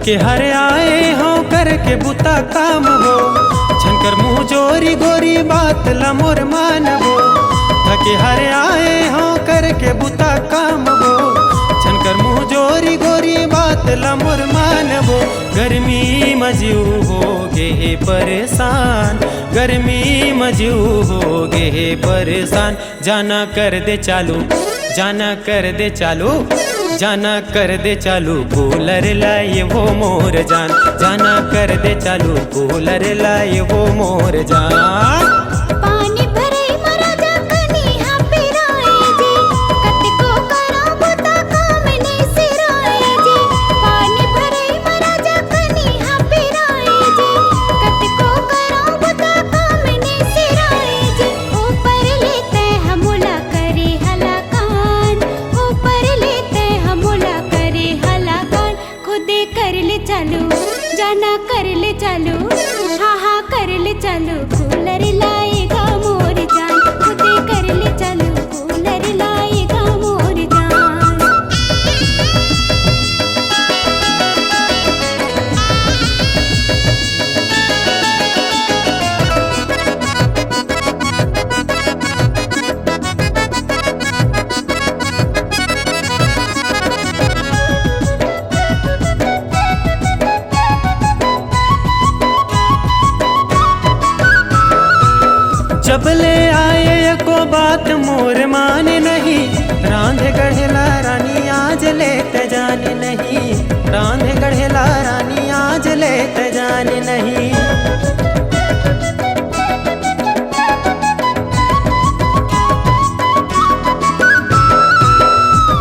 थके हर आए हो करके बुता काम हो, छनकर मुँह जोरी गोरी बात ला मोर मानबो। थके हर आए हो करके बुता काम हो, छनकर मुँह जोरी गोरी बात ला मोर मानबो। गर्मी मजू हो गे परेशान, गर्मी मजू हो गे परेशान। जाना कर दे चालू, जाना कर दे चालू, जाना कर दे चालू कूलर लाए वो मोर जान। जाना कर दे चालू कूलर लाए वो मोर जान। पानी भरे मराजा कनी हा पिराए जी, कतको करा बुता काम ने सिराए जी। पानी भरे मराजा कनी हा पिराए जी, कतको करा बुता काम ने सिराए जी। ऊपर लेते हमला करे हलाकान, ऊपर लेते हमला करे हलाकान। खुदे कर ले चालू, जाना कर ले चालू, हाँ हाँ कर ले चालू कूलर लाएगा मोर जान। खुदे कर ले चालू कूलर लाएगा मोर जान। जब ले आए को बात मोर माने नहीं, रांधे गढ़ेला रानी आज लेते जाने नहीं। रांधे गढ़ेला रानी आज लेते जाने नहीं।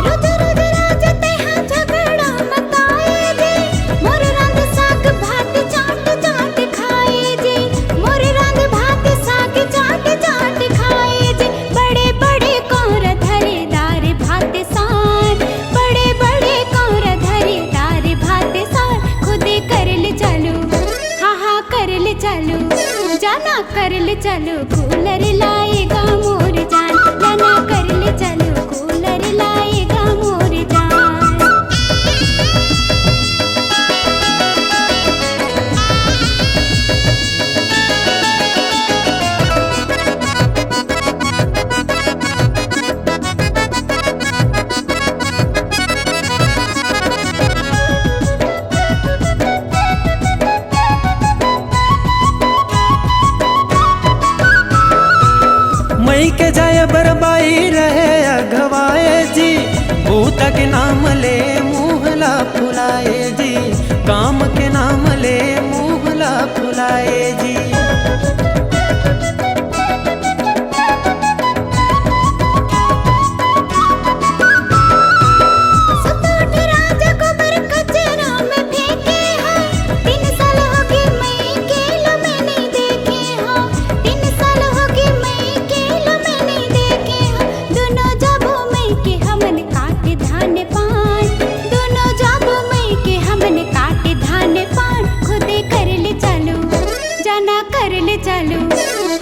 रुद रुद राजते हाँ झगड़ा मताए जी, मोर रंग साग भात चाट चाट खाए जी। मोर रंग भात साग चाट चाट खाए जी। बड़े बड़े कौर धरेदार भात सार, बड़े बड़े कौर धरेदार भात सार। खुदे कर ले चालू, हाँ हाँ कर ले चालू, जाना कर ले चालू कूलर लाएगा मोर जान। जाना कर ले चालू कूलर लाएगा मोर जान। मई के जाय बरबाई रहे अघवाए जी, भूत के नाम ले मुहला फुलाए जी। काम के नाम ले मुहला फुलाए जी। सतोट राजा को बर कचरा में फेंके हैं, 3 साल हो गए मैं केलो में नहीं देखे हैं। 3 साल हो गए मैं केलो में नहीं देखे हैं। दोनों जाबों में के हमन काटे धान पान, दोनों जाबों में के हमन काटे धान पान। खुदे कर ले चालू, जाना कर ले चालू,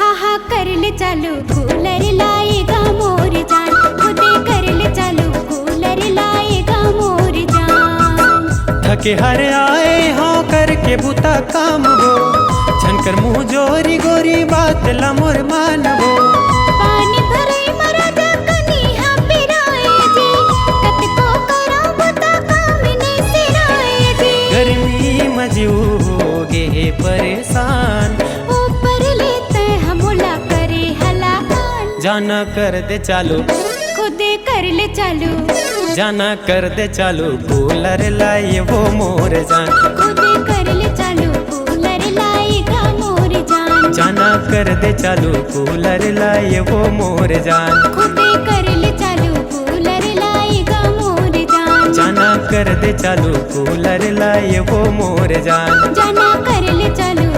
हाँ हाँ कर ले चालू कूलर लाएगा मोर जान। खुदे कर ले चालू कूलर लाएगा मोर जान। थके हर आए हो करके बुता काम हो, छनकर मुँह जोरी गोरी बात ला मोर मानबो। पानी भरे मराजा कनी हा पिराए जी, कतको करा बुता काम ने सिराए जी। गर्मी मजू हो गे परेशान, ऊपर लेते हमला करे हलाकान। जाना कर दे चालू, खुदे कर ले चालू, जाना कर दे चालू कूलर लाए वो मोर जान। खुदे कर ले चालू कूलर लाएगा मोर जान। जाना कर दे चालू कूलर लाए वो मोर जान। खुदे कर ले चालू कूलर लाएगा मोर जान। जाना कर दे चालू कूलर लाए वो मोर जान। जाना कर ले चालू